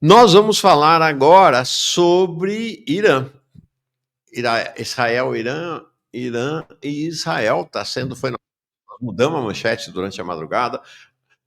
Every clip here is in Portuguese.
Nós vamos falar agora sobre Irã. Israel, Irã e Israel está sendo. Nós mudamos a manchete durante a madrugada.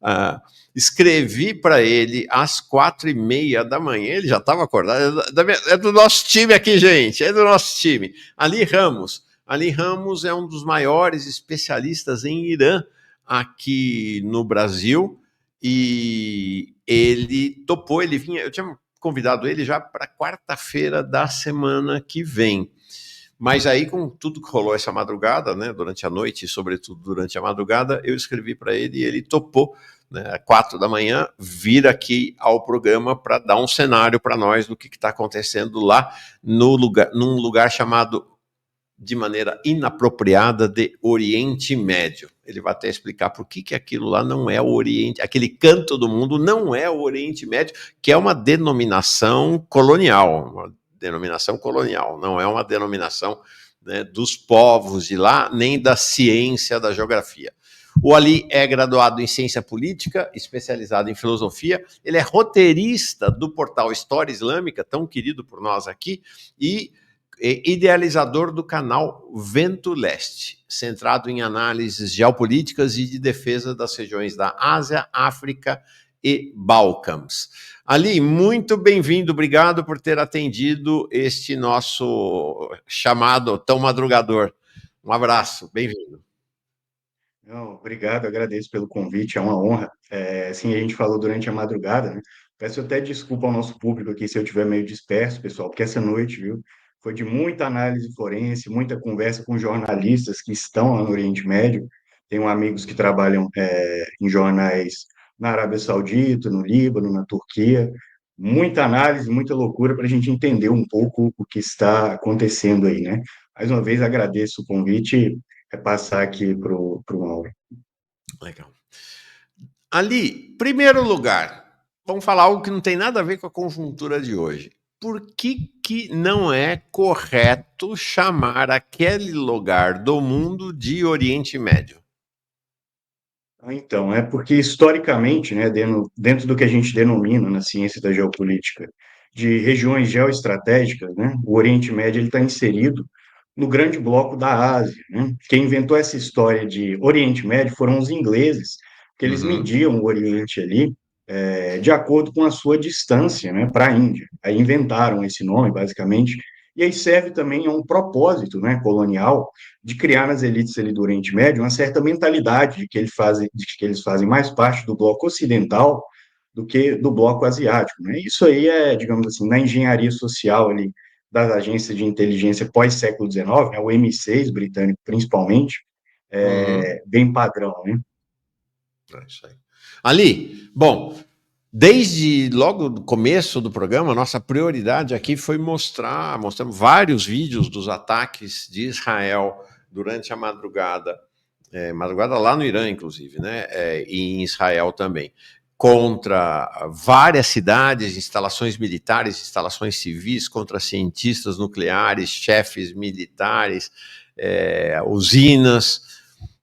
Ah, escrevi para ele às 4:30 da manhã, ele já estava acordado. É do nosso time aqui, gente, é do nosso time. Ali Ramos. Ali Ramos é um dos maiores especialistas em Irã aqui no Brasil e ele topou, ele vinha, eu tinha convidado ele já para quarta-feira da semana que vem. Mas aí, com tudo que rolou essa madrugada, né, durante a noite e sobretudo durante a madrugada, eu escrevi para ele e ele topou, né, às 4 da manhã, vir aqui ao programa para dar um cenário para nós do que está acontecendo lá num lugar chamado, de maneira inapropriada, de Oriente Médio. Ele vai até explicar por que aquilo lá não é o Oriente, aquele canto do mundo não é o Oriente Médio, que é uma denominação colonial, não é uma denominação, né, dos povos de lá, nem da ciência da geografia. O Ali é graduado em ciência política, especializado em filosofia, ele é roteirista do portal História Islâmica, tão querido por nós aqui, e idealizador do canal Vento Leste, centrado em análises geopolíticas e de defesa das regiões da Ásia, África e Balcãs. Ali, muito bem-vindo, obrigado por ter atendido este nosso chamado tão madrugador. Um abraço, bem-vindo. Não, obrigado, agradeço pelo convite, é uma honra. Assim, a gente falou durante a madrugada, né? Peço até desculpa ao nosso público aqui se eu estiver meio disperso, pessoal, porque essa noite, viu, foi de muita análise forense, muita conversa com jornalistas que estão lá no Oriente Médio. Tenho amigos que trabalham em jornais na Arábia Saudita, no Líbano, na Turquia. Muita análise, muita loucura para a gente entender um pouco o que está acontecendo aí, né? Mais uma vez, agradeço o convite passar aqui para o Mauro. Legal. Ali, primeiro lugar, vamos falar algo que não tem nada a ver com a conjuntura de hoje. Por que não é correto chamar aquele lugar do mundo de Oriente Médio? Então, é porque historicamente, né, dentro do que a gente denomina na ciência da geopolítica de regiões geoestratégicas, né, o Oriente Médio está inserido no grande bloco da Ásia, né? Quem inventou essa história de Oriente Médio foram os ingleses, que eles Uhum. mediam o Oriente ali de acordo com a sua distância, né, para a Índia. Aí inventaram esse nome, basicamente, e aí serve também a um propósito, né, colonial, de criar nas elites ali do Oriente Médio uma certa mentalidade de que eles fazem mais parte do bloco ocidental do que do bloco asiático, né? Isso aí é, digamos assim, na engenharia social ali das agências de inteligência pós-século XIX, né, o M6 britânico principalmente, Uhum. bem padrão, né? É isso aí. Ali, bom, desde logo do começo do programa, nossa prioridade aqui foi mostramos vários vídeos dos ataques de Israel durante a madrugada, madrugada lá no Irã, inclusive, né? E em Israel também, contra várias cidades, instalações militares, instalações civis, contra cientistas nucleares, chefes militares, usinas.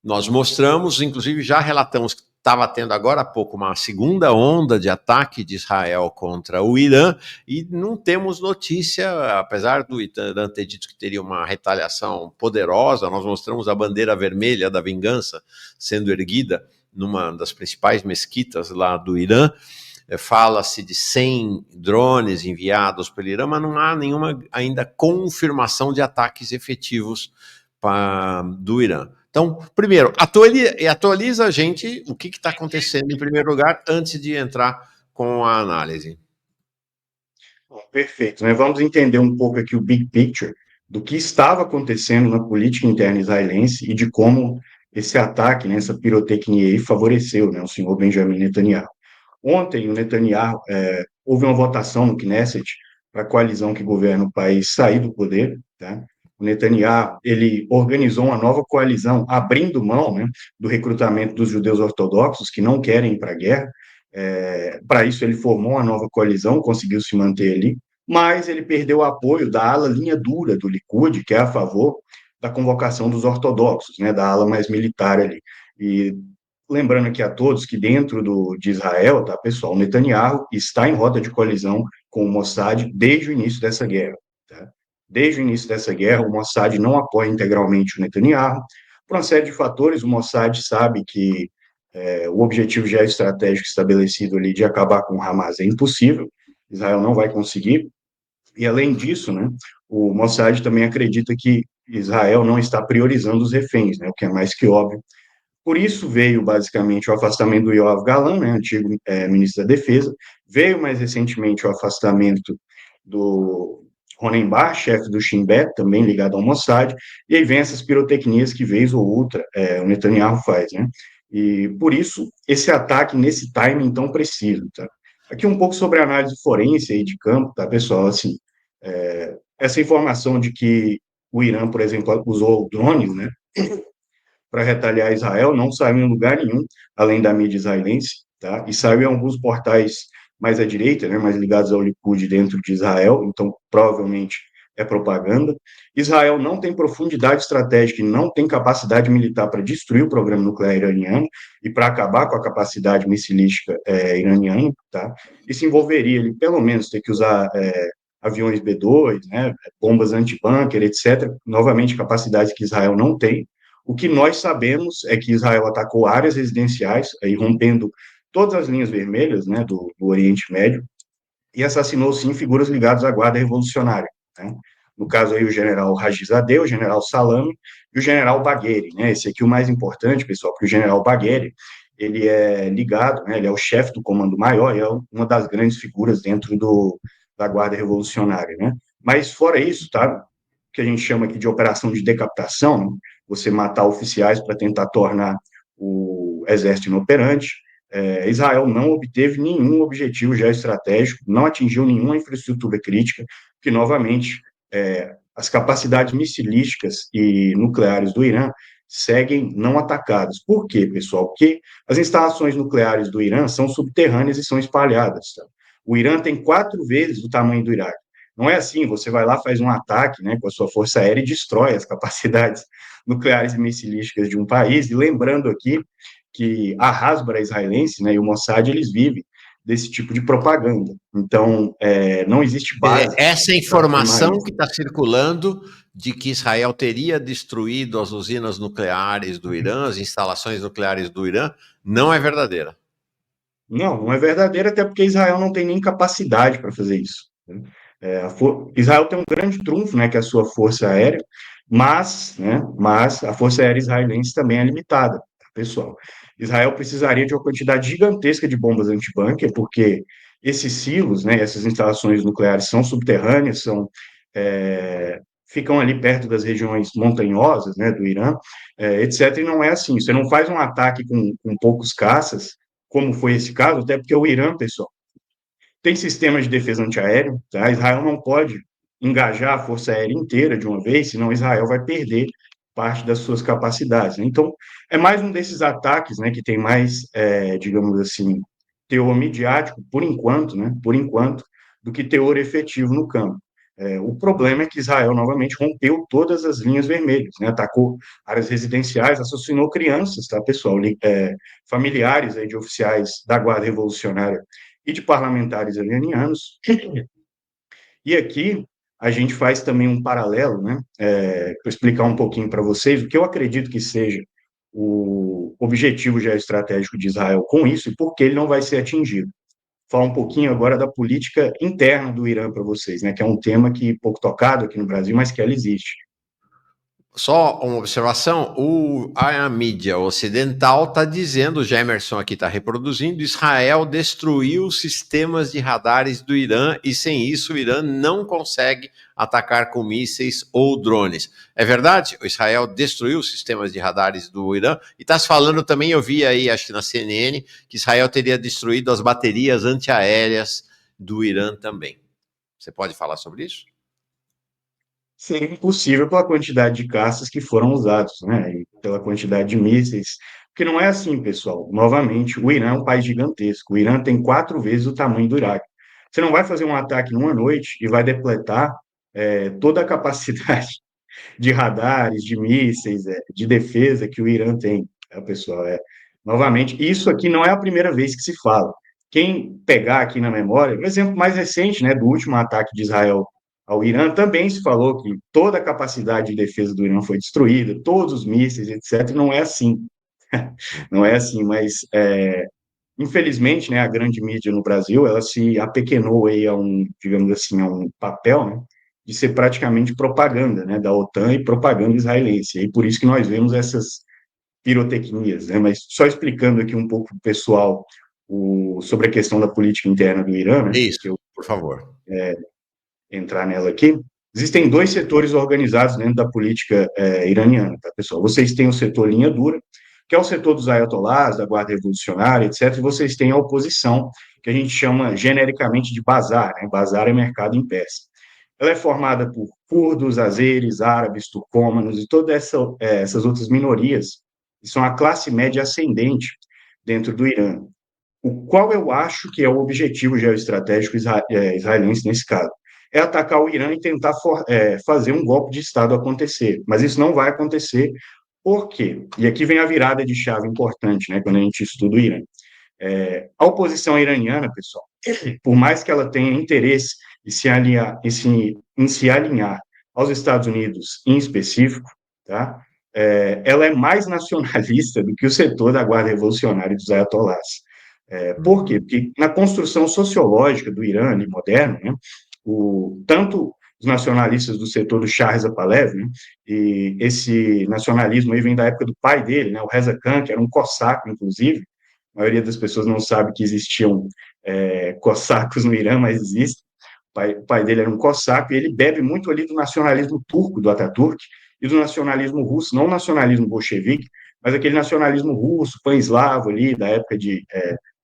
Nós mostramos, inclusive já relatamos que estava tendo agora há pouco uma segunda onda de ataque de Israel contra o Irã e não temos notícia, apesar do Irã ter dito que teria uma retaliação poderosa, nós mostramos a bandeira vermelha da vingança sendo erguida numa das principais mesquitas lá do Irã. Fala-se de 100 drones enviados pelo Irã, mas não há nenhuma ainda confirmação de ataques efetivos do Irã. Então, primeiro, atualiza a gente o que está acontecendo em primeiro lugar, antes de entrar com a análise. Bom, perfeito, né? Vamos entender um pouco aqui o big picture do que estava acontecendo na política interna israelense e de como esse ataque, né, essa pirotecnia aí favoreceu, né, o senhor Benjamin Netanyahu. Ontem, o Netanyahu, houve uma votação no Knesset para a coalizão que governa o país sair do poder, tá? O Netanyahu, ele organizou uma nova coalizão, abrindo mão, né, do recrutamento dos judeus ortodoxos que não querem ir para a guerra. Para isso, ele formou uma nova coalizão, conseguiu se manter ali, mas ele perdeu o apoio da ala linha dura do Likud, que é a favor da convocação dos ortodoxos, né, da ala mais militar ali. E lembrando aqui a todos que dentro de Israel, tá, pessoal, o Netanyahu está em rota de colisão com o Mossad desde o início dessa guerra. Tá? Desde o início dessa guerra, o Mossad não apoia integralmente o Netanyahu. Por uma série de fatores, o Mossad sabe que o objetivo geoestratégico estabelecido ali de acabar com o Hamas é impossível, Israel não vai conseguir. E, além disso, né, o Mossad também acredita que Israel não está priorizando os reféns, né, o que é mais que óbvio. Por isso veio, basicamente, o afastamento do Yoav Galan, né, antigo ministro da Defesa, veio mais recentemente o afastamento do Ronen Bar, chefe do Shin Bet, também ligado ao Mossad, e aí vem essas pirotecnias que, vez ou outra, o Netanyahu faz, né? E, por isso, esse ataque nesse timing tão preciso, tá? Aqui um pouco sobre a análise forense aí de campo, tá, pessoal? Assim, essa informação de que o Irã, por exemplo, usou drones, né, para retaliar Israel, não saiu em lugar nenhum, além da mídia israelense, tá? E saiu em alguns portais mais à direita, né, mais ligados ao Likud dentro de Israel, então provavelmente é propaganda. Israel não tem profundidade estratégica e não tem capacidade militar para destruir o programa nuclear iraniano e para acabar com a capacidade missilística iraniana, tá? Isso envolveria ele, pelo menos, ter que usar aviões B-2, né, bombas anti-bunker, etc. Novamente, capacidades que Israel não tem. O que nós sabemos é que Israel atacou áreas residenciais, aí rompendo todas as linhas vermelhas, né, do Oriente Médio, e assassinou, sim, figuras ligadas à Guarda Revolucionária, né? No caso aí, o general Rajizadeh, o general Salame e o general Bagheri, né? Esse aqui é o mais importante, pessoal, porque o general Bagheri, ele é ligado, né, ele é o chefe do Comando Maior e é uma das grandes figuras dentro da Guarda Revolucionária, né? Mas, fora isso, tá? Que a gente chama aqui de operação de decapitação, né? Você matar oficiais para tentar tornar o exército inoperante. Israel não obteve nenhum objetivo geoestratégico, não atingiu nenhuma infraestrutura crítica, que, novamente, as capacidades missilísticas e nucleares do Irã seguem não atacadas. Por quê, pessoal? Porque as instalações nucleares do Irã são subterrâneas e são espalhadas. Tá? O Irã tem 4 vezes o tamanho do Iraque. Não é assim, você vai lá, faz um ataque, né, com a sua força aérea e destrói as capacidades nucleares e missilísticas de um país. E lembrando aqui que a Hasbara israelense, né, e o Mossad, eles vivem desse tipo de propaganda. Então, não existe base Essa para afirmar informação isso. que está circulando de que Israel teria destruído as usinas nucleares do Irã, as instalações nucleares do Irã, não é verdadeira. Não, não é verdadeiro, até porque Israel não tem nem capacidade para fazer isso. Né? Israel tem um grande trunfo, né, que é a sua força aérea, mas a força aérea israelense também é limitada, tá, pessoal. Israel precisaria de uma quantidade gigantesca de bombas antibunker, porque esses silos, né, essas instalações nucleares são subterrâneas, ficam ali perto das regiões montanhosas, né, do Irã, etc. E não é assim. Você não faz um ataque com poucos caças, como foi esse caso, até porque o Irã, pessoal, tem sistemas de defesa antiaéreo, tá? Israel não pode engajar a força aérea inteira de uma vez, senão Israel vai perder parte das suas capacidades, né? Então, é mais um desses ataques, né, que tem mais, digamos assim, teor midiático, por enquanto, né, por enquanto, do que teor efetivo no campo. O problema é que Israel, novamente, rompeu todas as linhas vermelhas, né, atacou áreas residenciais, assassinou crianças, tá, pessoal, familiares aí de oficiais da Guarda Revolucionária e de parlamentares iranianos. E aqui a gente faz também um paralelo, né, para explicar um pouquinho para vocês o que eu acredito que seja o objetivo geoestratégico de Israel com isso e por que ele não vai ser atingido. Falar um pouquinho agora da política interna do Irã para vocês, né, que é um tema que pouco tocado aqui no Brasil, mas que ela existe. Só uma observação: a mídia ocidental está dizendo, o Gemerson aqui está reproduzindo, Israel destruiu os sistemas de radares do Irã e sem isso o Irã não consegue atacar com mísseis ou drones. É verdade? O Israel destruiu os sistemas de radares do Irã e está se falando também, eu vi aí, acho que na CNN, que Israel teria destruído as baterias antiaéreas do Irã também. Você pode falar sobre isso? Seria impossível pela quantidade de caças que foram usados, né, e pela quantidade de mísseis, porque não é assim, pessoal. Novamente, o Irã é um país gigantesco. O Irã tem 4 vezes o tamanho do Iraque. Você não vai fazer um ataque numa noite e vai depletar toda a capacidade de radares, de mísseis, de defesa que o Irã tem, tá, pessoal? novamente, isso aqui não é a primeira vez que se fala. Quem pegar aqui na memória, o exemplo mais recente, né, do último ataque de Israel ao Irã, também se falou que toda a capacidade de defesa do Irã foi destruída, todos os mísseis, etc. Não é assim, não é assim, mas infelizmente, né, a grande mídia no Brasil, ela se apequenou aí a um, digamos assim, a um papel, né, de ser praticamente propaganda, né, da OTAN e propaganda israelense. E por isso que nós vemos essas pirotecnias, né? Mas só explicando aqui um pouco para o pessoal sobre a questão da política interna do Irã, né? Que Isso, eu por favor. entrar nela aqui. Existem dois setores organizados dentro da política iraniana, tá, pessoal? Vocês têm o setor linha dura, que é o setor dos ayatollahs, da Guarda Revolucionária, etc. E vocês têm a oposição, que a gente chama genericamente de bazar, né? Bazar é mercado em peça. Ela é formada por curdos, azeres, árabes, turcômanos e todas essas outras minorias, que são a classe média ascendente dentro do Irã. Qual eu acho que é o objetivo geoestratégico israelense nesse caso? É atacar o Irã e tentar fazer um golpe de Estado acontecer. Mas isso não vai acontecer. Por quê? E aqui vem a virada de chave importante, né, quando a gente estuda o Irã. A oposição iraniana, pessoal, por mais que ela tenha interesse em se alinhar aos Estados Unidos em específico, tá? Ela é mais nacionalista do que o setor da Guarda Revolucionária dos Ayatollahs. Por quê? Uhum. Porque na construção sociológica do Irã moderno, né, tanto os nacionalistas do setor do Shah Reza Pahlavi, né, e esse nacionalismo aí vem da época do pai dele, né, o Reza Khan, que era um cossaco, inclusive. A maioria das pessoas não sabe que existiam cossacos no Irã, mas existem. O pai dele era um cossaco e ele bebe muito ali do nacionalismo turco, do Ataturk, e do nacionalismo russo, não o nacionalismo bolchevique, mas aquele nacionalismo russo, pan-eslavo ali, da época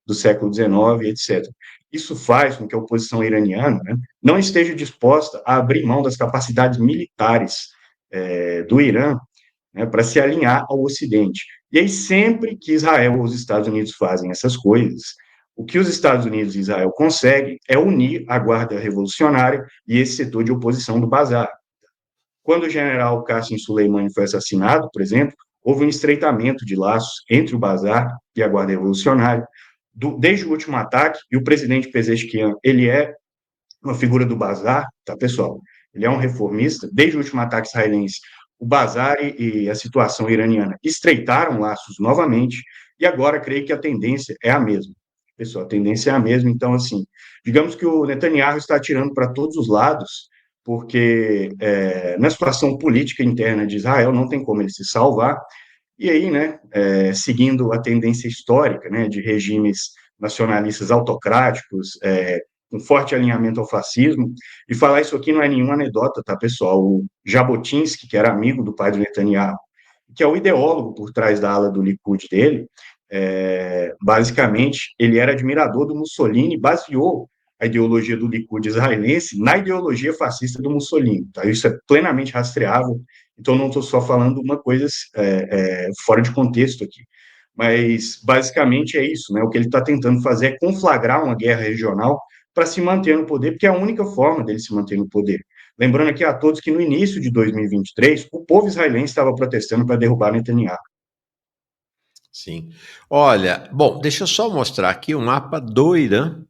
do século XIX, etc. Isso faz com que a oposição iraniana, né, não esteja disposta a abrir mão das capacidades militares do Irã, né, para se alinhar ao Ocidente. E aí, sempre que Israel ou os Estados Unidos fazem essas coisas, o que os Estados Unidos e Israel conseguem é unir a Guarda Revolucionária e esse setor de oposição do Bazar. Quando o general Qasem Soleimani foi assassinado, por exemplo, houve um estreitamento de laços entre o Bazar e a Guarda Revolucionária. Desde o último ataque, e o presidente Pezeshkian, ele é uma figura do Bazar, tá, pessoal? Ele é um reformista. Desde o último ataque israelense, o Bazar e a situação iraniana estreitaram laços novamente, e agora creio que a tendência é a mesma. Pessoal, a tendência é a mesma. Então, assim, digamos que o Netanyahu está atirando para todos os lados, porque na situação política interna de Israel não tem como ele se salvar, e aí, né, seguindo a tendência histórica, né, de regimes nacionalistas autocráticos, com forte alinhamento ao fascismo, e falar isso aqui não é nenhuma anedota, tá, pessoal? O Jabotinsky, que era amigo do pai do Netanyahu, que é o ideólogo por trás da ala do Likud dele, basicamente, ele era admirador do Mussolini, baseou a ideologia do Likud israelense na ideologia fascista do Mussolini. Tá? Isso é plenamente rastreável, então não estou só falando uma coisa fora de contexto aqui. Mas, basicamente, é isso. Né? O que ele está tentando fazer é conflagrar uma guerra regional para se manter no poder, porque é a única forma dele se manter no poder. Lembrando aqui a todos que no início de 2023, o povo israelense estava protestando para derrubar Netanyahu. Sim. Olha, bom, deixa eu só mostrar aqui o mapa do Irã,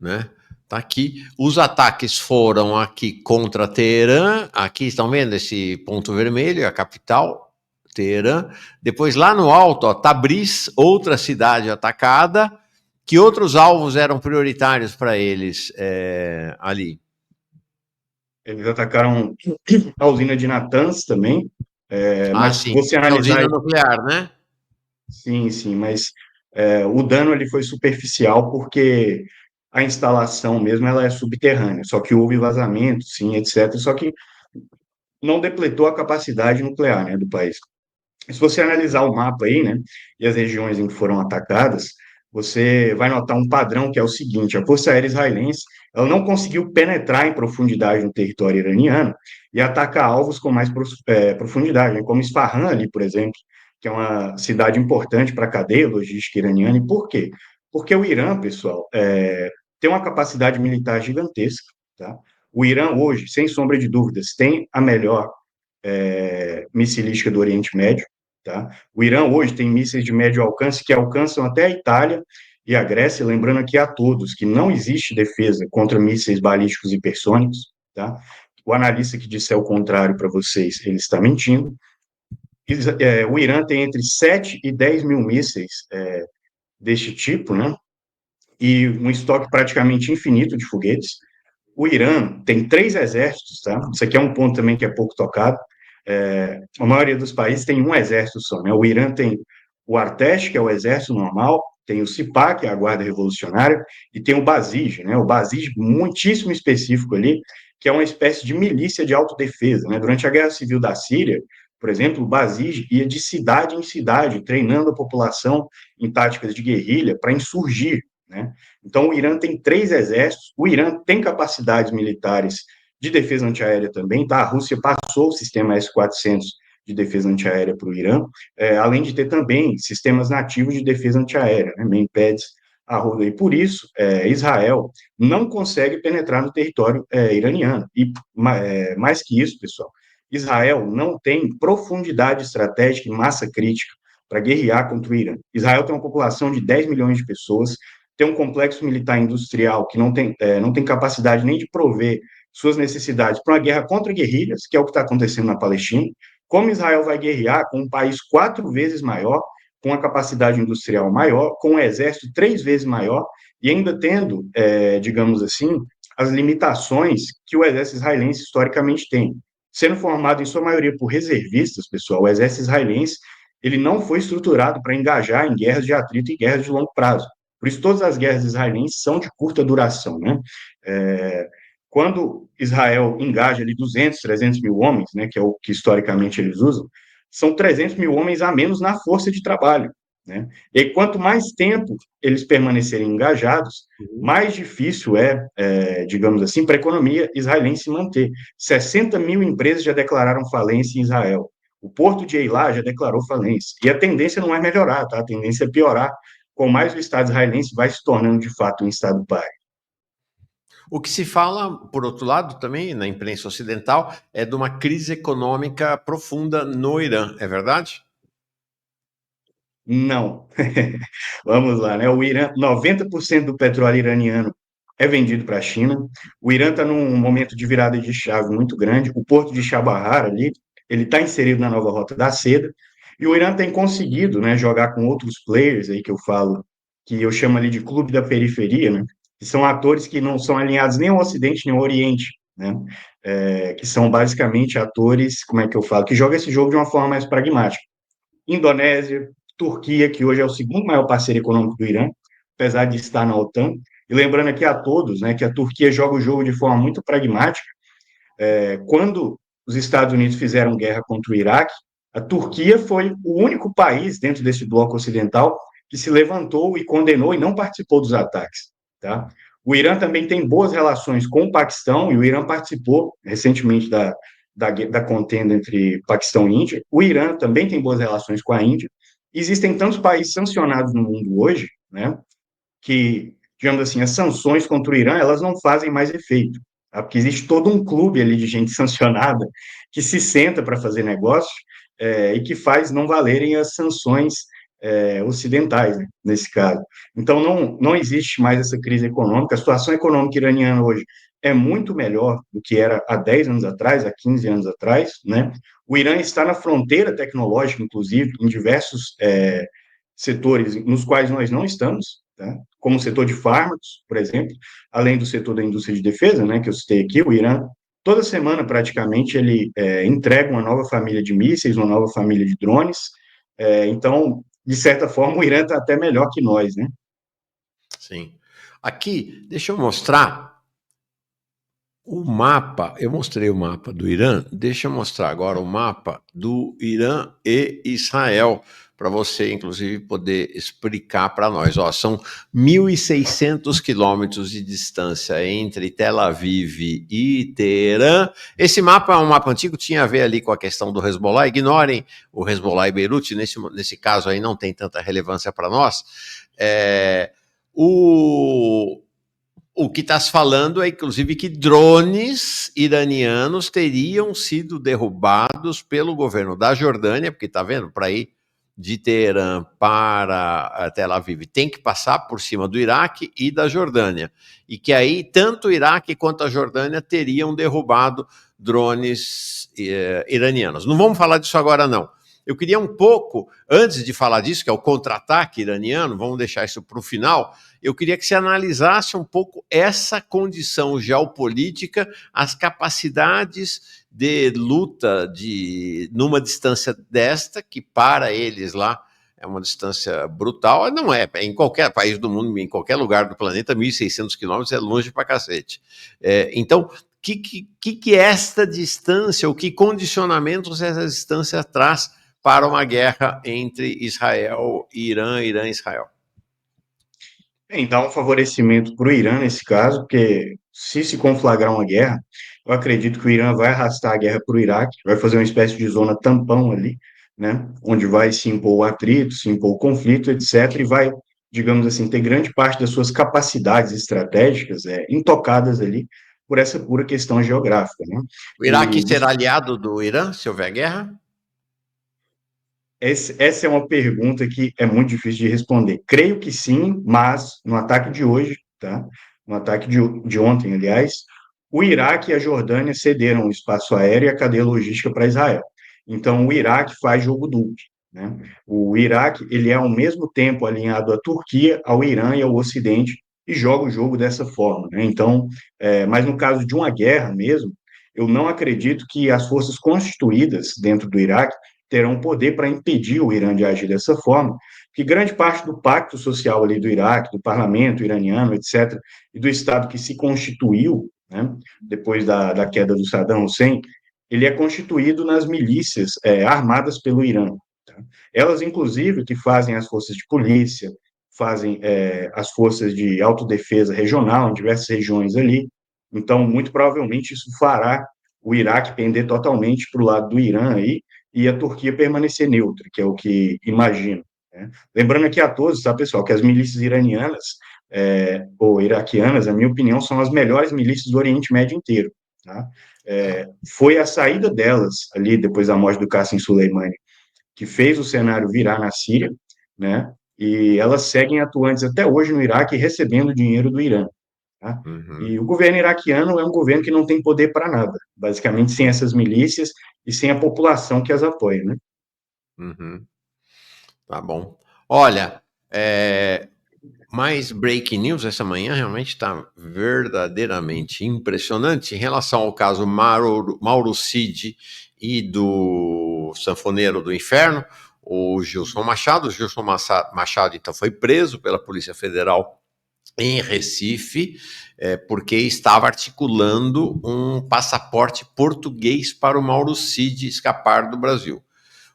né? Tá aqui. Os ataques foram aqui contra Teherã. Aqui estão vendo esse ponto vermelho, a capital, Teherã. Depois lá no alto, ó, Tabriz, outra cidade atacada. Que outros alvos eram prioritários para eles ali? Eles atacaram a usina de Natanz também, Ah, mas sim. você Que é a analisar, usina nuclear, né? sim, sim, mas o dano ele foi superficial porque a instalação mesmo ela é subterrânea, só que houve vazamento, sim, etc. Só que não depletou a capacidade nuclear, né, do país. Se você analisar o mapa aí, né, e as regiões em que foram atacadas, você vai notar um padrão que é o seguinte: a Força Aérea Israelense ela não conseguiu penetrar em profundidade no território iraniano e atacar alvos com mais profundidade, né, como Isfahan ali, por exemplo, que é uma cidade importante para a cadeia logística iraniana. E por quê? Porque o Irã, pessoal, tem uma capacidade militar gigantesca, tá? O Irã hoje, sem sombra de dúvidas, tem a melhor missilística do Oriente Médio. tá? O Irã hoje tem mísseis de médio alcance que alcançam até a Itália e a Grécia, lembrando aqui a todos que não existe defesa contra mísseis balísticos hipersônicos, tá? O analista que disser o contrário para vocês, ele está mentindo. O Irã tem entre 7 e 10 mil mísseis deste tipo, né? E um estoque praticamente infinito de foguetes. O Irã tem 3 exércitos, tá? Isso aqui é um ponto também que é pouco tocado. A maioria dos países tem um exército só, né? O Irã tem o Artesh, que é o exército normal, tem o Sipah, que é a guarda revolucionária, e tem o Basij, né? O Basij muitíssimo específico ali, que é uma espécie de milícia de autodefesa, né? Durante a Guerra Civil da Síria, por exemplo, o Basij ia de cidade em cidade, treinando a população em táticas de guerrilha para insurgir, né? Então, o Irã tem 3 exércitos, o Irã tem capacidades militares de defesa antiaérea também, tá? A Rússia passou o sistema S-400 de defesa antiaérea para o Irã, além de ter também sistemas nativos de defesa antiaérea, né? Manpads, a roda. E por isso, Israel não consegue penetrar no território iraniano. E mais que isso, pessoal, Israel não tem profundidade estratégica e massa crítica para guerrear contra o Irã. Israel tem uma população de 10 milhões de pessoas, tem um complexo militar industrial que não tem capacidade nem de prover suas necessidades para uma guerra contra guerrilhas, que é o que está acontecendo na Palestina. Como Israel vai guerrear com um país 4 vezes maior, com uma capacidade industrial maior, com um exército 3 vezes maior, e ainda tendo, digamos assim, as limitações que o exército israelense historicamente tem. Sendo formado, em sua maioria, por reservistas, pessoal, o exército israelense ele não foi estruturado para engajar em guerras de atrito e guerras de longo prazo. Por isso, todas as guerras israelenses são de curta duração, né? Quando Israel engaja ali 200, 300 mil homens, né, que é o que historicamente eles usam, são 300 mil homens a menos na força de trabalho, né? E aí, quanto mais tempo eles permanecerem engajados, mais difícil digamos assim, para a economia israelense se manter. 60 mil empresas já declararam falência em Israel. O porto de Eilat já declarou falência. E a tendência não é melhorar, tá? A tendência é piorar, com mais o Estado israelense vai se tornando, de fato, um Estado pai. O que se fala, por outro lado, também na imprensa ocidental, é de uma crise econômica profunda no Irã, é verdade? Não. Vamos lá, né? O Irã, 90% do petróleo iraniano é vendido para a China. O Irã está num momento de virada de chave muito grande. O porto de Chabahar ali, ele está inserido na nova rota da seda. E o Irã tem conseguido, né, jogar com outros players aí que eu falo, que eu chamo ali de clube da periferia, né? Que são atores que não são alinhados nem ao Ocidente nem ao Oriente, né? Que são basicamente atores, como é que eu falo, que jogam esse jogo de uma forma mais pragmática. Indonésia, Turquia, que hoje é o segundo maior parceiro econômico do Irã, apesar de estar na OTAN. E lembrando aqui a todos, né, que a Turquia joga o jogo de forma muito pragmática. Quando os Estados Unidos fizeram guerra contra o Iraque, a Turquia foi o único país dentro desse bloco ocidental que se levantou e condenou e não participou dos ataques, tá? O Irã também tem boas relações com o Paquistão, e o Irã participou recentemente da contenda entre Paquistão e Índia. O Irã também tem boas relações com a Índia. Existem tantos países sancionados no mundo hoje, né, que, digamos assim, as sanções contra o Irã, elas não fazem mais efeito, tá? Porque existe todo um clube ali de gente sancionada que se senta para fazer negócio e que faz não valerem as sanções ocidentais, né, nesse caso. Então, não existe mais essa crise econômica. A situação econômica iraniana hoje é muito melhor do que era há 10 anos atrás, há 15 anos atrás, né? O Irã está na fronteira tecnológica, inclusive, em diversos setores nos quais nós não estamos, tá? Como o setor de fármacos, por exemplo, além do setor da indústria de defesa, né, que eu citei aqui, o Irã, toda semana, praticamente, ele entrega uma nova família de mísseis, uma nova família de drones. Então, de certa forma, o Irã está até melhor que nós, né? Sim. Aqui, deixa eu mostrar o mapa. Eu mostrei o mapa do Irã, deixa eu mostrar agora o mapa do Irã e Israel, para você, inclusive, poder explicar para nós. Ó, são 1.600 quilômetros de distância entre Tel Aviv e Teherã. Esse mapa é um mapa antigo, tinha a ver ali com a questão do Hezbollah. Ignorem o Hezbollah e Beirute, nesse caso aí não tem tanta relevância para nós. O O que está se falando é, inclusive, que drones iranianos teriam sido derrubados pelo governo da Jordânia, porque está vendo, para ir de Teherã para Tel Aviv tem que passar por cima do Iraque e da Jordânia. E que aí tanto o Iraque quanto a Jordânia teriam derrubado drones iranianos. Não vamos falar disso agora, não. Eu queria um pouco, antes de falar disso, que é o contra-ataque iraniano, vamos deixar isso para o final, eu queria que você analisasse um pouco essa condição geopolítica, as capacidades de luta numa distância desta, que para eles lá é uma distância brutal, não é, em qualquer país do mundo, em qualquer lugar do planeta, 1.600 quilômetros é longe pra cacete. Então, que esta distância, ou que condicionamentos essa distância traz para uma guerra entre Israel e Irã, Irã e Israel? Bem, dá um favorecimento para o Irã nesse caso, porque se conflagrar uma guerra, eu acredito que o Irã vai arrastar a guerra para o Iraque, vai fazer uma espécie de zona tampão ali, né, onde vai se impor o atrito, se impor o conflito, etc., e vai, digamos assim, ter grande parte das suas capacidades estratégicas intocadas ali por essa pura questão geográfica, né? O Iraque será aliado do Irã se houver guerra? Essa é uma pergunta que é muito difícil de responder. Creio que sim, mas no ataque de hoje, tá? No ataque de ontem, aliás, o Iraque e a Jordânia cederam o espaço aéreo e a cadeia logística para Israel. Então, o Iraque faz jogo duplo, né? O Iraque, ele é ao mesmo tempo alinhado à Turquia, ao Irã e ao Ocidente e joga o jogo dessa forma, né? Então, mas no caso de uma guerra mesmo, eu não acredito que as forças constituídas dentro do Iraque terão poder para impedir o Irã de agir dessa forma, que grande parte do pacto social ali do Iraque, do parlamento iraniano, etc., e do Estado que se constituiu, né, depois da queda do Saddam Hussein, ele é constituído nas milícias armadas pelo Irã. Tá? Elas, inclusive, que fazem as forças de polícia, fazem as forças de autodefesa regional em diversas regiões ali. Então, muito provavelmente, isso fará o Iraque pender totalmente para o lado do Irã aí, e a Turquia permanecer neutra, que é o que imagino. Né? Lembrando aqui a todos, tá, pessoal, que as milícias iranianas ou iraquianas, na minha opinião, são as melhores milícias do Oriente Médio inteiro. Tá? Foi a saída delas, ali, depois da morte do Qasem Soleimani, que fez o cenário virar na Síria, né? E elas seguem atuantes até hoje no Iraque, recebendo dinheiro do Irã. Tá? Uhum. E o governo iraquiano é um governo que não tem poder para nada, basicamente sem essas milícias e sem a população que as apoia, né? Uhum. Tá bom. Olha, mais breaking news essa manhã realmente está verdadeiramente impressionante em relação ao caso Mauro Cid e do Sanfoneiro do Inferno, o Gilson Machado. O Gilson Machado, então, foi preso pela Polícia Federal em Recife, porque estava articulando um passaporte português para o Mauro Cid escapar do Brasil.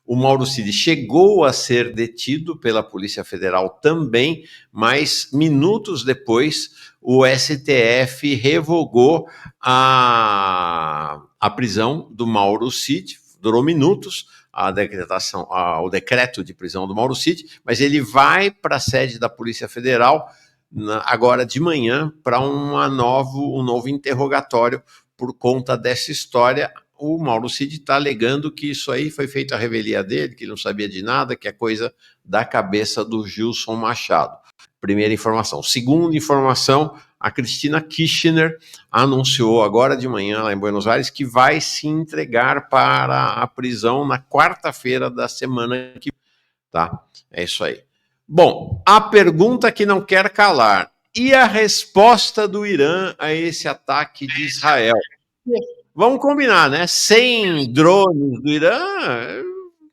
O Mauro Cid chegou a ser detido pela Polícia Federal também, mas minutos depois o STF revogou a prisão do Mauro Cid. Durou minutos a decretação, o decreto de prisão do Mauro Cid, mas ele vai para a sede da Polícia Federal agora de manhã para um novo interrogatório por conta dessa história. O Mauro Cid está alegando que isso aí foi feito a revelia dele, que ele não sabia de nada, que é coisa da cabeça do Gilson Machado. Primeira informação. Segunda informação, a Cristina Kirchner anunciou agora de manhã, lá em Buenos Aires, que vai se entregar para a prisão na quarta-feira da semana que vem. Tá? É isso aí. Bom, a pergunta que não quer calar. E a resposta do Irã a esse ataque de Israel? Vamos combinar, né? 100 drones do Irã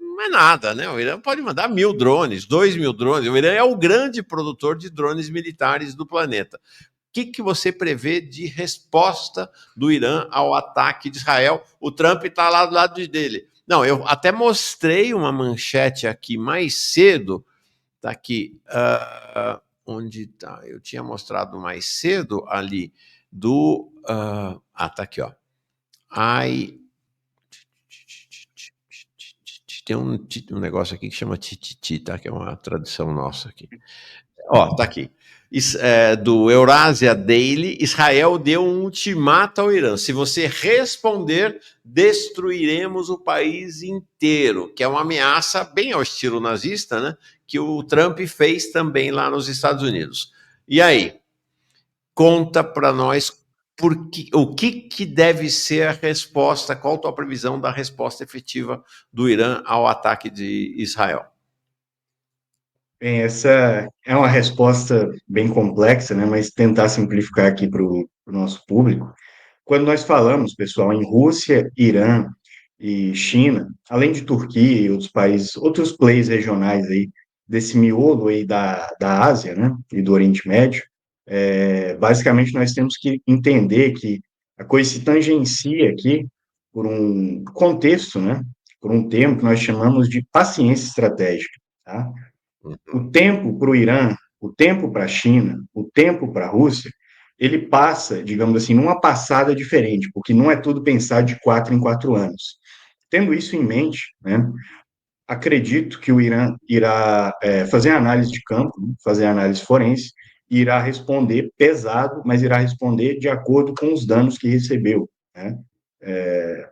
não é nada, né? O Irã pode mandar 1.000 drones, 2.000 drones. O Irã é o grande produtor de drones militares do planeta. O que você prevê de resposta do Irã ao ataque de Israel? O Trump está lá do lado dele. Não, eu até mostrei uma manchete aqui mais cedo. Tá aqui. Onde tá? Eu tinha mostrado mais cedo ali do. Tá aqui, ó. Ai. Tem um negócio aqui que chama tititi, tá? Que é uma tradução nossa aqui. Ó, tá aqui. Do Eurasia Daily, Israel deu um ultimato ao Irã. Se você responder, destruiremos o país inteiro, que é uma ameaça bem ao estilo nazista, né? Que o Trump fez também lá nos Estados Unidos. E aí, conta para nós o que deve ser a resposta, qual a tua previsão da resposta efetiva do Irã ao ataque de Israel? Bem, essa é uma resposta bem complexa, né? Mas tentar simplificar aqui para o nosso público. Quando nós falamos, pessoal, em Rússia, Irã e China, além de Turquia e outros países, outros players regionais aí, desse miolo aí da Ásia, né, e do Oriente Médio, basicamente nós temos que entender que a coisa se tangencia aqui por um contexto, né, por um termo que nós chamamos de paciência estratégica, tá? O tempo para o Irã, o tempo para a China, o tempo para a Rússia, ele passa, digamos assim, numa passada diferente, porque não é tudo pensado de 4 em 4 anos. Tendo isso em mente, né, acredito que o Irã irá fazer análise de campo, né, fazer análise forense, e irá responder pesado, mas irá responder de acordo com os danos que recebeu, né?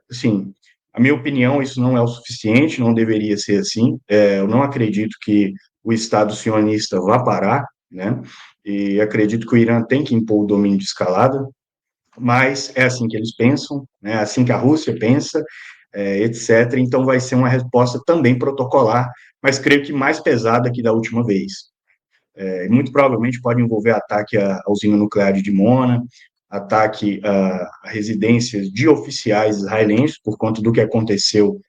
Assim, a minha opinião, isso não é o suficiente, não deveria ser assim. Eu não acredito que o Estado sionista vá parar, né? E acredito que o Irã tem que impor o domínio de escalada, mas é assim que eles pensam, né? É assim que a Rússia pensa, etc. Então vai ser uma resposta também protocolar, mas creio que mais pesada que da última vez. Muito provavelmente pode envolver ataque à usina nuclear de Dimona, ataque a residências de oficiais israelenses, por conta do que aconteceu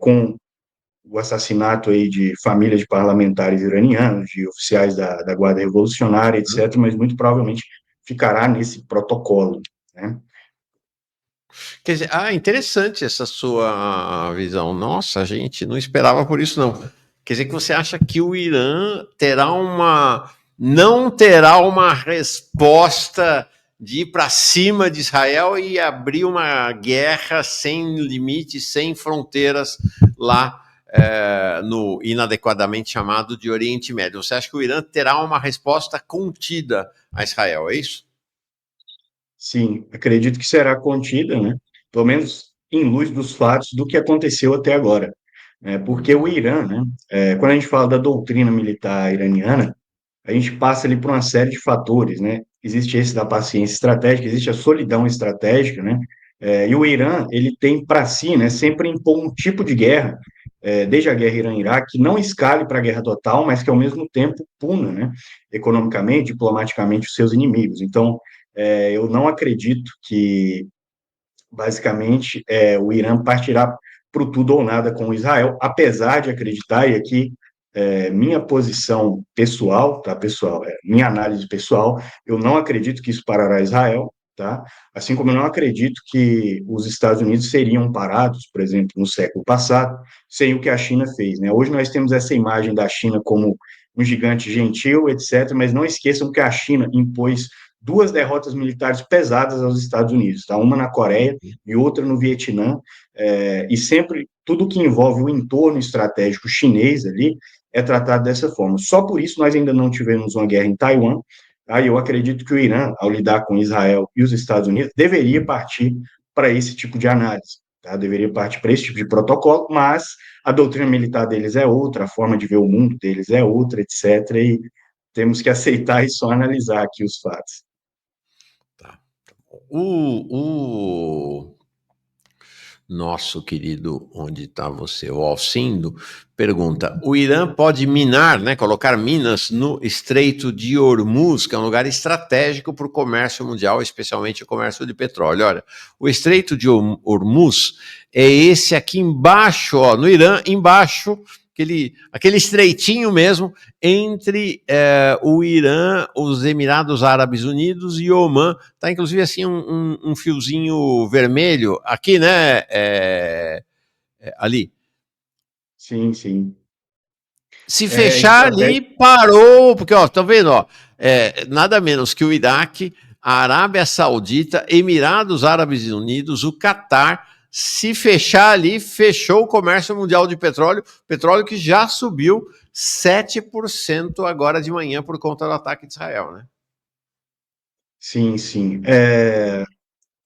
com o assassinato aí de famílias de parlamentares iranianos, de oficiais da Guarda Revolucionária, etc., mas muito provavelmente ficará nesse protocolo, né? Quer dizer, interessante essa sua visão. Nossa, gente, não esperava por isso, não. Quer dizer que você acha que o Irã não terá uma resposta de ir para cima de Israel e abrir uma guerra sem limites, sem fronteiras lá no inadequadamente chamado de Oriente Médio. Você acha que o Irã terá uma resposta contida a Israel, é isso? Sim, acredito que será contida, né? Pelo menos em luz dos fatos do que aconteceu até agora, né? Porque o Irã, né? Quando a gente fala da doutrina militar iraniana, a gente passa ali por uma série de fatores, né? Existe esse da paciência estratégica, existe a solidão estratégica, né? E o Irã, ele tem para si, né, sempre impor um tipo de guerra, desde a guerra Irã-Iraque, que não escale para a guerra total, mas que ao mesmo tempo puna, né, economicamente, diplomaticamente, os seus inimigos. Então, eu não acredito que, basicamente, o Irã partirá para o tudo ou nada com Israel, apesar de acreditar, e aqui minha posição pessoal, tá, pessoal? Minha análise pessoal, eu não acredito que isso parará Israel, tá? Assim como eu não acredito que os Estados Unidos seriam parados, por exemplo, no século passado, sem o que a China fez, né? Hoje nós temos essa imagem da China como um gigante gentil, etc., mas não esqueçam que a China impôs duas derrotas militares pesadas aos Estados Unidos, tá? Uma na Coreia e outra no Vietnã, e sempre tudo que envolve o entorno estratégico chinês ali é tratado dessa forma. Só por isso nós ainda não tivemos uma guerra em Taiwan. Tá? Eu acredito que o Irã, ao lidar com Israel e os Estados Unidos, deveria partir para esse tipo de análise. Tá? Deveria partir para esse tipo de protocolo, mas a doutrina militar deles é outra, a forma de ver o mundo deles é outra, etc. E temos que aceitar e só analisar aqui os fatos. Tá. O nosso querido, onde está você, o Alcindo, pergunta: o Irã pode minar, né, colocar minas no Estreito de Hormuz, que é um lugar estratégico para o comércio mundial, especialmente o comércio de petróleo. Olha, o Estreito de Hormuz é esse aqui embaixo, ó, no Irã, embaixo, aquele estreitinho mesmo entre o Irã, os Emirados Árabes Unidos e Omã. Tá inclusive assim um fiozinho vermelho aqui, né? Ali. Sim, sim. Se fechar ali, parou, porque, ó, tá vendo, ó, nada menos que o Iraque, a Arábia Saudita, Emirados Árabes Unidos, o Catar, Se fechar ali, fechou o comércio mundial de petróleo, petróleo que já subiu 7% agora de manhã por conta do ataque de Israel, né? Sim, sim.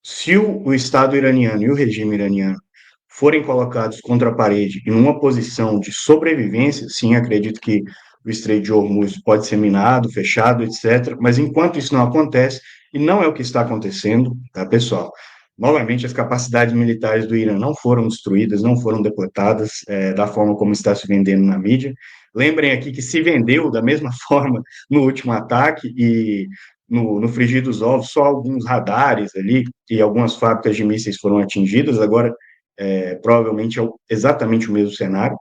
Se o Estado iraniano e o regime iraniano forem colocados contra a parede em uma posição de sobrevivência, sim, acredito que o Estreito de Hormuz pode ser minado, fechado, etc. Mas enquanto isso não acontece, e não é o que está acontecendo, tá, pessoal? Novamente, as capacidades militares do Irã não foram destruídas, não foram deportadas, da forma como está se vendendo na mídia. Lembrem aqui que se vendeu da mesma forma no último ataque e no frigir dos ovos, só alguns radares ali e algumas fábricas de mísseis foram atingidas. Agora, provavelmente é exatamente o mesmo cenário.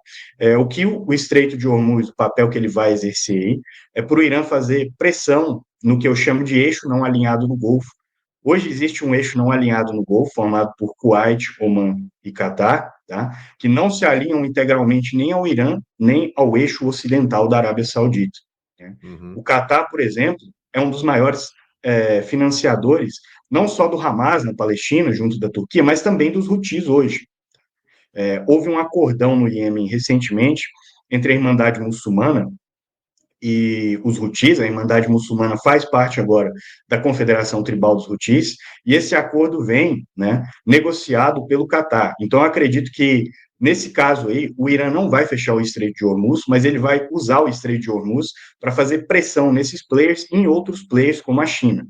O que o Estreito de Hormuz, o papel que ele vai exercer aí, é para o Irã fazer pressão no que eu chamo de eixo não alinhado no Golfo. Hoje existe um eixo não alinhado no Golfo, formado por Kuwait, Oman e Catar, tá? Que não se alinham integralmente nem ao Irã, nem ao eixo ocidental da Arábia Saudita. Né? O Uhum. Catar, por exemplo, é um dos maiores financiadores, não só do Hamas na Palestina, junto da Turquia, mas também dos Houthis hoje. Houve um acordão no Iêmen recentemente entre a Irmandade Muçulmana e os Houthis. A Irmandade Muçulmana faz parte agora da Confederação Tribal dos Houthis, e esse acordo vem, né, negociado pelo Catar. Então, eu acredito que, nesse caso aí, o Irã não vai fechar o Estreito de Hormuz, mas ele vai usar o Estreito de Hormuz para fazer pressão nesses players e em outros players, como a China.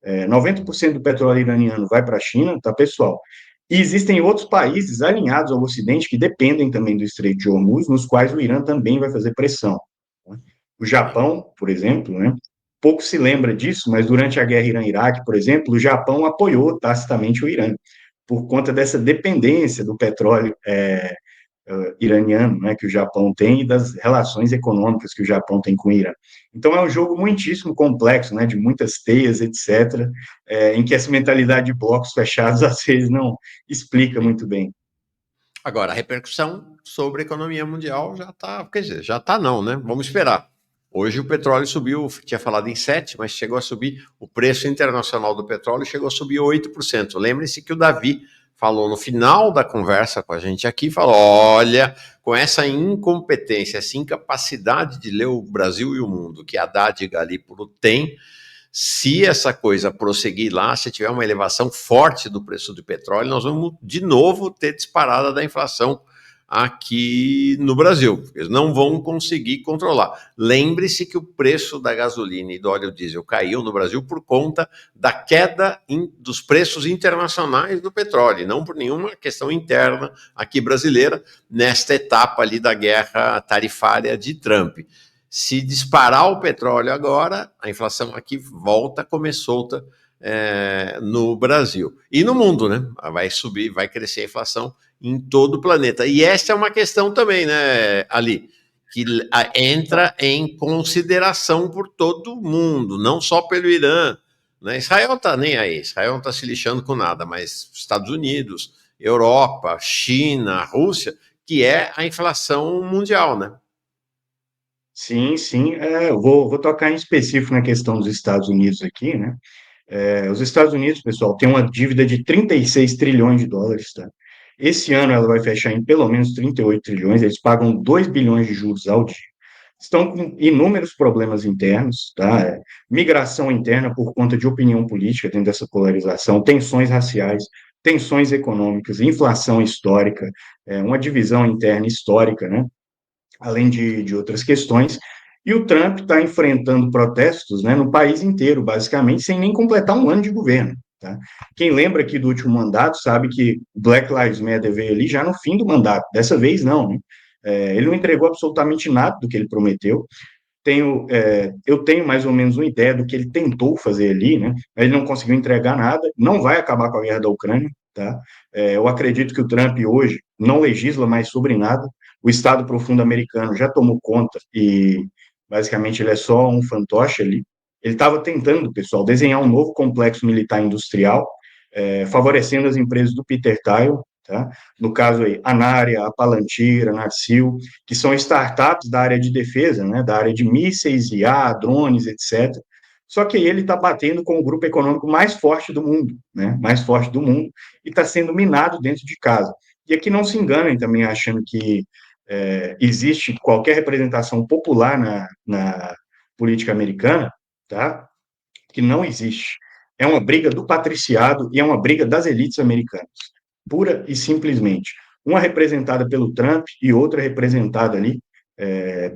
90% do petróleo iraniano vai para a China, tá, pessoal? E existem outros países alinhados ao Ocidente que dependem também do Estreito de Hormuz, nos quais o Irã também vai fazer pressão. Tá? O Japão, por exemplo, né? Pouco se lembra disso, mas durante a guerra Irã-Iraque, por exemplo, o Japão apoiou tacitamente o Irã, por conta dessa dependência do petróleo iraniano, né, que o Japão tem, e das relações econômicas que o Japão tem com o Irã. Então, é um jogo muitíssimo complexo, né, de muitas teias, etc., em que essa mentalidade de blocos fechados, às vezes, não explica Sim. muito bem. Agora, a repercussão sobre a economia mundial já está, quer dizer, já está não, né? Vamos esperar. Hoje o petróleo subiu, tinha falado em 7, mas chegou a subir, o preço internacional do petróleo chegou a subir 8%. Lembre-se que o Davi falou no final da conversa com a gente aqui, falou, olha, com essa incompetência, essa incapacidade de ler o Brasil e o mundo, que a Haddad Galípolo tem, se essa coisa prosseguir lá, se tiver uma elevação forte do preço do petróleo, nós vamos de novo ter disparada da inflação aqui no Brasil. Eles não vão conseguir controlar. Lembre-se que o preço da gasolina e do óleo diesel caiu no Brasil por conta da queda dos preços internacionais do petróleo, não por nenhuma questão interna aqui brasileira, nesta etapa ali da guerra tarifária de Trump. Se disparar o petróleo agora, a inflação aqui volta a comer solta no Brasil. E no mundo, né? Vai subir, vai crescer a inflação em todo o planeta. E essa é uma questão também, né, Ali, que entra em consideração por todo mundo, não só pelo Irã. Né? Israel tá nem aí, Israel não está se lixando com nada, mas Estados Unidos, Europa, China, Rússia, que é a inflação mundial, né? Sim, sim. Eu vou tocar em específico na questão dos Estados Unidos aqui, né? Os Estados Unidos, pessoal, tem uma dívida de 36 trilhões de dólares, tá? Esse ano ela vai fechar em pelo menos 38 trilhões, eles pagam 2 bilhões de juros ao dia. Estão com inúmeros problemas internos, tá? Migração interna por conta de opinião política dentro dessa polarização, tensões raciais, tensões econômicas, inflação histórica, uma divisão interna histórica, né? Além de outras questões. E o Trump está enfrentando protestos, né, no país inteiro, basicamente, sem nem completar um ano de governo. Tá? Quem lembra aqui do último mandato sabe que o Black Lives Matter veio ali já no fim do mandato. Dessa vez, não. Né? Ele não entregou absolutamente nada do que ele prometeu. Eu tenho mais ou menos uma ideia do que ele tentou fazer ali, né? Ele não conseguiu entregar nada, não vai acabar com a guerra da Ucrânia, tá? Eu acredito que o Trump hoje não legisla mais sobre nada, o Estado Profundo americano já tomou conta e basicamente ele é só um fantoche ali. Ele estava tentando, pessoal, desenhar um novo complexo militar industrial, favorecendo as empresas do Peter Thiel, tá? No caso aí, a Nária, a Palantir, a Narsil, que são startups da área de defesa, né, da área de mísseis, IA, drones, etc., Só que ele está batendo com o grupo econômico mais forte do mundo, né? Mais forte do mundo, e está sendo minado dentro de casa. E aqui não se enganem também achando que existe qualquer representação popular na política americana, tá? Que não existe. É uma briga do patriciado e é uma briga das elites americanas, pura e simplesmente. Uma representada pelo Trump e outra representada ali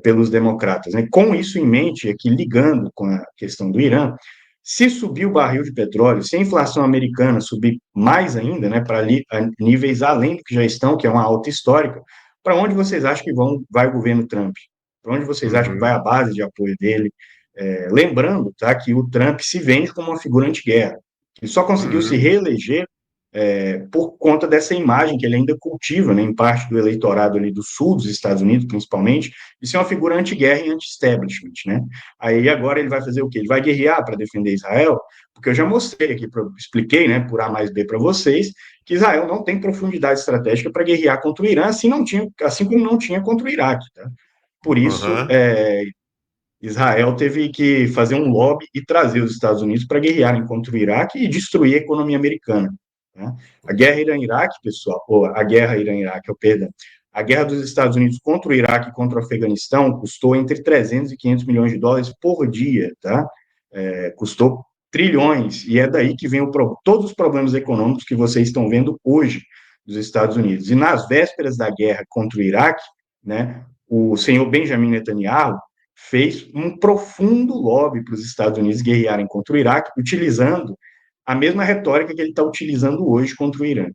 pelos democratas. Né? Com isso em mente, aqui ligando com a questão do Irã, se subir o barril de petróleo, se a inflação americana subir mais ainda, né, para níveis além do que já estão, que é uma alta histórica, para onde vocês acham que vai o governo Trump? Para onde vocês acham que vai a Uhum, base de apoio dele? Lembrando, tá, que o Trump se vende como uma figura anti-guerra. Ele só conseguiu se uhum, reeleger por conta dessa imagem que ele ainda cultiva, né, em parte do eleitorado ali do sul dos Estados Unidos, principalmente, de ser uma figura anti-guerra e anti-establishment, né? Aí agora ele vai fazer o quê? Ele vai guerrear para defender Israel, porque eu já mostrei aqui, expliquei, né, por A mais B para vocês, que Israel não tem profundidade estratégica para guerrear contra o Irã, assim como não tinha contra o Iraque, tá? Por isso, uhum. Israel teve que fazer um lobby e trazer os Estados Unidos para guerrearem contra o Iraque e destruir a economia americana. Né? A guerra Irã-Iraque, pessoal, ou a guerra Irã-Iraque, perdão, a guerra dos Estados Unidos contra o Iraque e contra o Afeganistão custou entre 300 e 500 milhões de dólares por dia, tá? Custou trilhões, e é daí que vem todos os problemas econômicos que vocês estão vendo hoje dos Estados Unidos. E nas vésperas da guerra contra o Iraque, né, o senhor Benjamin Netanyahu fez um profundo lobby para os Estados Unidos guerrearem contra o Iraque, utilizando a mesma retórica que ele está utilizando hoje contra o Irã.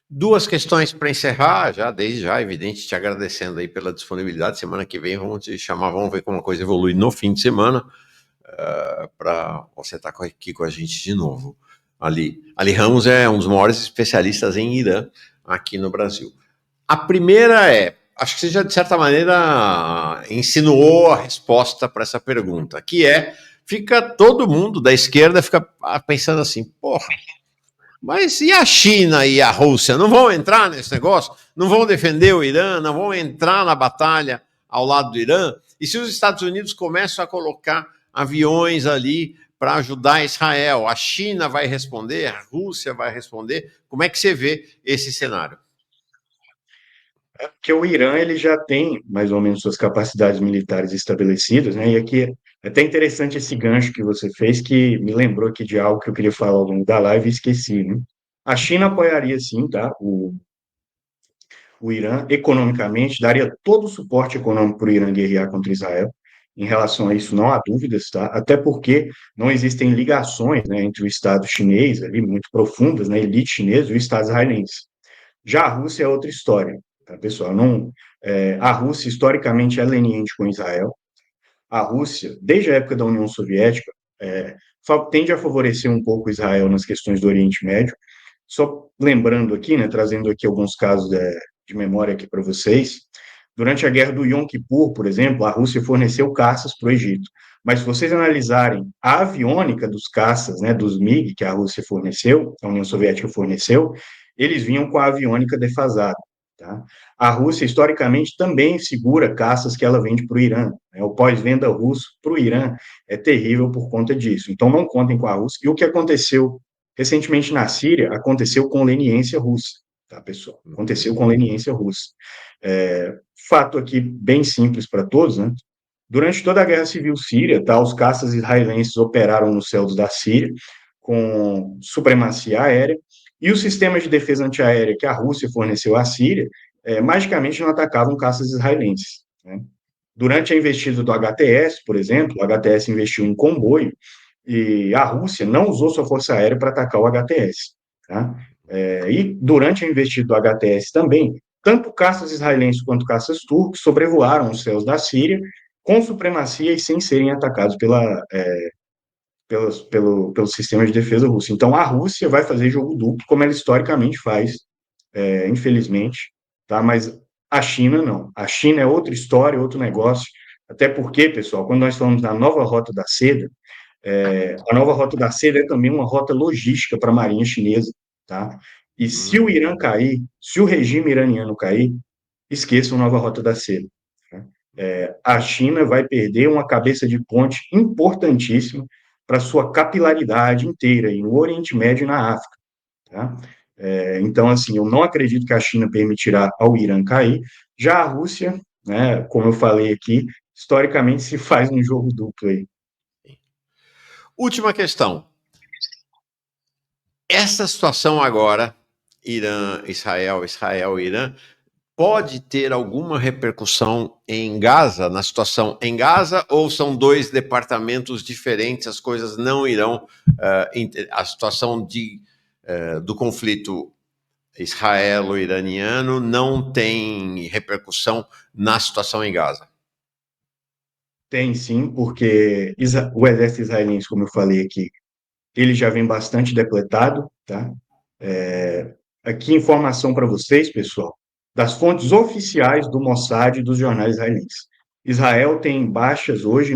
Duas questões para encerrar, já desde já, evidente, te agradecendo aí pela disponibilidade. Semana que vem vamos te chamar, vamos ver como a coisa evolui no fim de semana, para você estar aqui com a gente de novo. Ali Ramos é um dos maiores especialistas em Irã aqui no Brasil. A primeira acho que você já de certa maneira insinuou a resposta para essa pergunta, que fica todo mundo da esquerda fica pensando assim, porra, mas e a China e a Rússia? Não vão entrar nesse negócio? Não vão defender o Irã? Não vão entrar na batalha ao lado do Irã? E se os Estados Unidos começam a colocar aviões ali para ajudar Israel, a China vai responder? A Rússia vai responder? Como é que você vê esse cenário? Porque o Irã ele já tem mais ou menos suas capacidades militares estabelecidas, né? E aqui é até interessante esse gancho que você fez, que me lembrou aqui de algo que eu queria falar ao longo da live e esqueci, né? A China apoiaria sim, tá? O Irã economicamente, daria todo o suporte econômico para o Irã guerrear contra Israel. Em relação a isso, não há dúvidas, tá? Até porque não existem ligações, né, entre o Estado chinês, ali, muito profundas, né, elite chinesa, e o Estado israelense. Já a Rússia é outra história, tá, pessoal? Não, a Rússia, historicamente, é leniente com Israel. A Rússia, desde a época da União Soviética, é, tende a favorecer um pouco Israel nas questões do Oriente Médio. Só lembrando aqui, né, trazendo aqui alguns casos de memória aqui para vocês, durante a guerra do Yom Kippur, por exemplo, a Rússia forneceu caças para o Egito. Mas se vocês analisarem a aviônica dos caças, né, dos MiG que a Rússia forneceu, a União Soviética forneceu, eles vinham com a aviônica defasada. Tá? A Rússia, historicamente, também segura caças que ela vende para o Irã. Né? O pós-venda russo para o Irã é terrível por conta disso. Então, não contem com a Rússia. E o que aconteceu recentemente na Síria, aconteceu com leniência russa. Tá, pessoal? Aconteceu com leniência russa. Fato aqui bem simples para todos, né? Durante toda a Guerra Civil Síria, tá, os caças israelenses operaram nos céus da Síria com supremacia aérea, e os sistemas de defesa antiaérea que a Rússia forneceu à Síria, magicamente não atacavam caças israelenses. Né? Durante a investida do HTS, por exemplo, o HTS investiu em comboio, e a Rússia não usou sua força aérea para atacar o HTS. Tá? E durante a investida do HTS também, tanto caças israelenses quanto caças turcos sobrevoaram os céus da Síria com supremacia e sem serem atacados pelo sistema de defesa russo. Então, a Rússia vai fazer jogo duplo, como ela historicamente faz, infelizmente, tá? Mas a China não. A China é outra história, outro negócio. Até porque, pessoal, quando nós falamos da nova rota da seda, a nova rota da seda é também uma rota logística para a marinha chinesa, tá? E se o Irã cair, se o regime iraniano cair, esqueçam a nova rota da seda. Tá? A China vai perder uma cabeça de ponte importantíssima para sua capilaridade inteira, e no Oriente Médio e na África. Tá? Então, assim, eu não acredito que a China permitirá ao Irã cair. Já a Rússia, né, como eu falei aqui, historicamente se faz um jogo duplo aí. Última questão. Essa situação agora, Irã, Israel, Israel, Irã, pode ter alguma repercussão em Gaza, na situação em Gaza, ou são dois departamentos diferentes, as coisas não irão, a situação do conflito israelo-iraniano não tem repercussão na situação em Gaza? Tem sim, porque o exército israelense, como eu falei aqui, ele já vem bastante depletado, tá? Aqui informação para vocês, pessoal, das fontes oficiais do Mossad e dos jornais israelenses. Israel tem baixas hoje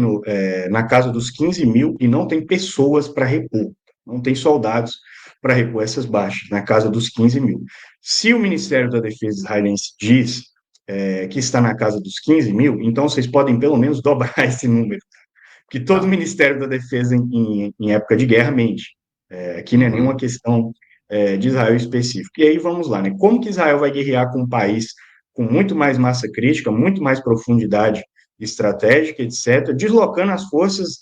na casa dos 15 mil e não tem pessoas para repor, não tem soldados para repor essas baixas, na casa dos 15 mil. Se o Ministério da Defesa israelense diz que está na casa dos 15 mil, então vocês podem pelo menos dobrar esse número, que todo o Tá. Ministério da Defesa em época de guerra mente. Aqui não é nenhuma questão de Israel específico. E aí vamos lá, né? Como que Israel vai guerrear com um país com muito mais massa crítica, muito mais profundidade estratégica, etc., deslocando as forças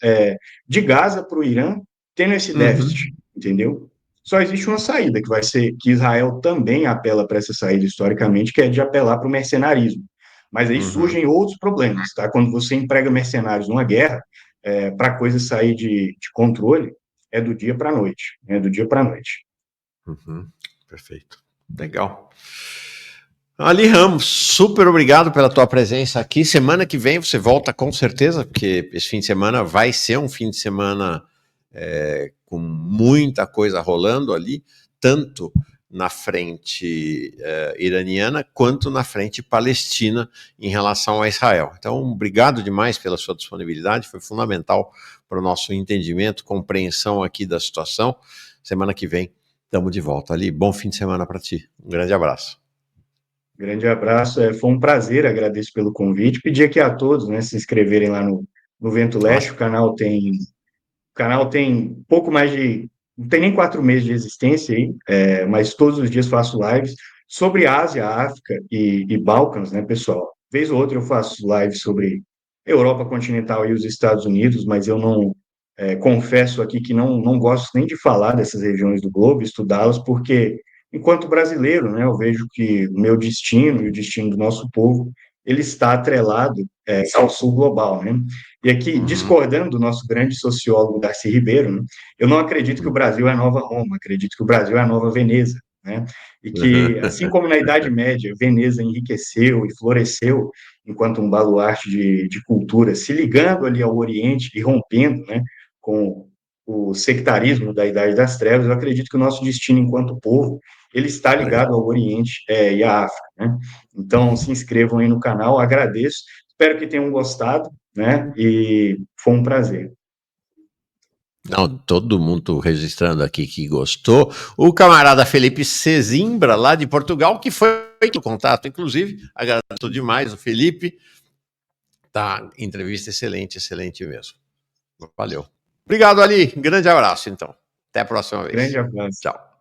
de Gaza para o Irã, tendo esse déficit, entendeu? Só existe uma saída, que vai ser que Israel também apela para essa saída historicamente, que é de apelar para o mercenarismo. Mas aí Uhum. surgem outros problemas, tá? Quando você emprega mercenários numa guerra, para a coisa sair de controle, é do dia para a noite. É do dia para a noite. Uhum. Perfeito. Legal. Ali Ramos, super obrigado pela tua presença aqui. Semana que vem você volta com certeza, porque esse fim de semana vai ser um fim de semana com muita coisa rolando ali, tanto na frente iraniana quanto na frente palestina em relação a Israel. Então, obrigado demais pela sua disponibilidade, foi fundamental para o nosso entendimento, compreensão aqui da situação. Semana que vem estamos de volta ali. Bom fim de semana para ti. Um grande abraço. Grande abraço, foi um prazer, agradeço pelo convite. Pedir aqui a todos, né, se inscreverem lá no Vento Leste, Nossa, o canal tem pouco mais de, não tem nem 4 meses de existência aí, mas todos os dias faço lives sobre Ásia, África e Balcãs, né, pessoal? Vez ou outra eu faço lives sobre Europa continental e os Estados Unidos, mas eu não, confesso aqui que não gosto nem de falar dessas regiões do globo, estudá-las, porque, enquanto brasileiro, né, eu vejo que o meu destino e o destino do nosso povo, ele está atrelado, ao sul global, né? E aqui, uhum. discordando do nosso grande sociólogo Darcy Ribeiro, né, eu não acredito que o Brasil é a nova Roma, acredito que o Brasil é a nova Veneza, né? E que, assim como na Idade Média, Veneza enriqueceu e floresceu enquanto um baluarte de cultura, se ligando ali ao Oriente e rompendo, né, com o sectarismo da Idade das Trevas, eu acredito que o nosso destino enquanto povo, ele está ligado Legal. ao Oriente e à África, né? Então, se inscrevam aí no canal, agradeço, espero que tenham gostado, né? E foi um prazer. Não, todo mundo registrando aqui que gostou. O camarada Felipe Sesimbra, lá de Portugal, que foi feito contato, inclusive, agradeço demais o Felipe. Tá, entrevista excelente, excelente mesmo. Valeu. Obrigado, Ali. Grande abraço, então. Até a próxima Grande vez. abraço. Tchau.